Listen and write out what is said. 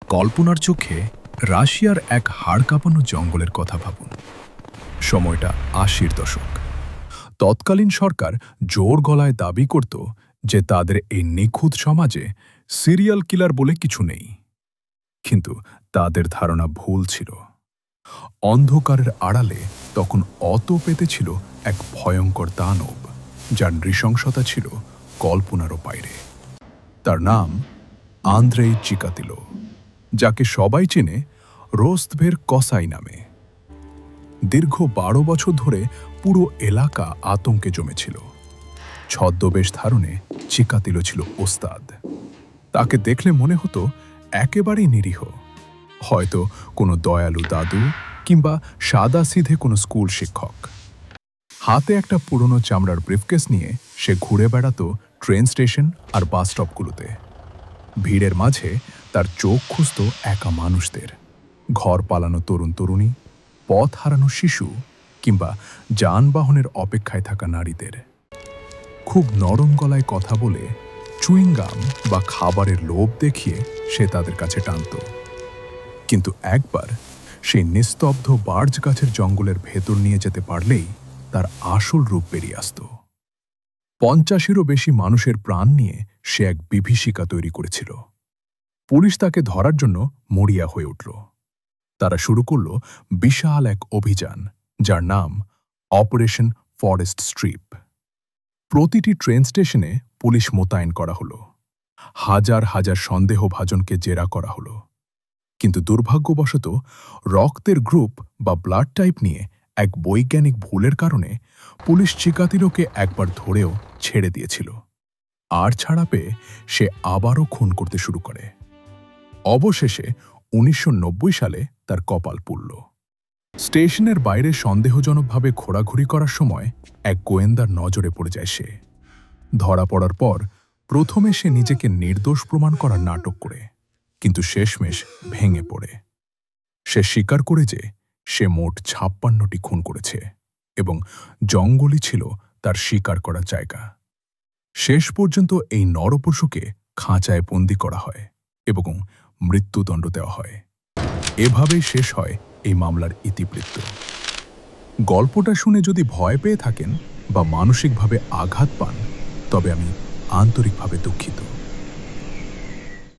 কল্পনার চোখে রাশিয়ার এক হাড় কাঁপানো জঙ্গলের কথা ভাবুন। সময়টা ৮০-র দশক। তৎকালীন সরকার জোর গলায় দাবি করত যে তাদের এই নিখুঁত সমাজে সিরিয়াল কিলার বলে কিছু নেই। কিন্তু তাদের ধারণা ভুল ছিল। অন্ধকারের আড়ালে তখন পেতেছিল এক ভয়ঙ্কর দানব, যার নৃশংসতা ছিল কল্পনারও বাইরে। তার নাম আন্দ্রেই চিকাতিলো, যাকে সবাই চেনে রোস্তভের কসাই নামে। দীর্ঘ ১২ বছর ধরে পুরো এলাকা আতঙ্কে জমেছিল। ছদ্মবেশ ধারণে চিকাতিলো ছিল ওস্তাদ। তাকে দেখলে মনে হতো একেবারেই নিরীহ, হয়তো কোনো দয়ালু দাদু কিংবা সাদাসিধে কোনো স্কুল শিক্ষক। হাতে একটা পুরনো চামড়ার ব্রিফকেস নিয়ে সে ঘুরে বেড়াতো ট্রেন স্টেশন আর বাস স্টপগুলোতে। ভিড়ের মাঝে তার চোখ খুঁজত একা মানুষদের, ঘর পালানো তরুণ তরুণী, পথ হারানো শিশু কিংবা যানবাহনের অপেক্ষায় থাকা নারীদের। খুব নরম গলায় কথা বলে, চুইংগাম বা খাবারের লোভ দেখিয়ে সে তাদের কাছে টানত। কিন্তু একবার সেই নিস্তব্ধ বার্জ গাছের জঙ্গলের ভেতর নিয়ে যেতে পারলেই তার আসল রূপ বেরিয়ে আসত। ৫০-এরও বেশি মানুষের প্রাণ নিয়ে সে এক বিভীষিকা তৈরি করেছিল। পুলিশ তাকে ধরার জন্য মরিয়া হয়ে উঠল। তারা শুরু করল বিশাল এক অভিযান, যার নাম অপারেশন ফরেস্ট স্ট্রিপ। প্রতিটি ট্রেন স্টেশনে পুলিশ মোতায়েন করা হলো। হাজার হাজার সন্দেহভাজনকে জেরা করা হলো। কিন্তু দুর্ভাগ্যবশত রক্তের গ্রুপ বা ব্লাড টাইপ নিয়ে এক বৈজ্ঞানিক ভুলের কারণে পুলিশ চিকাতিলোকে একবার ধরেও ছেড়ে দিয়েছিল। আর ছাড়া পেয়ে সে আবারও খুন করতে শুরু করে। অবশেষে ১৯৯০ সালে তার কপাল পুড়ল। স্টেশনের বাইরে সন্দেহজনকভাবে ঘোরাঘুরি করার সময় এক গোয়েন্দার নজরে পড়ে যায় সে। ধরা পড়ার পর প্রথমে সে নিজেকে নির্দোষ প্রমাণ করার নাটক করে, কিন্তু শেষমেশ ভেঙে পড়ে। সে স্বীকার করে যে সে মোট ৫৬টি খুন করেছে এবং জঙ্গলই ছিল তার শিকার করার জায়গা। শেষ পর্যন্ত এই নরপশুকে খাঁচায় বন্দি করা হয় এবং মৃত্যুদণ্ড দেওয়া হয়। এভাবেই শেষ হয় এই মামলার ইতিবৃত্ত। গল্পটা শুনে যদি ভয় পেয়ে থাকেন বা মানসিকভাবে আঘাত পান, তবে আমি আন্তরিকভাবে দুঃখিত।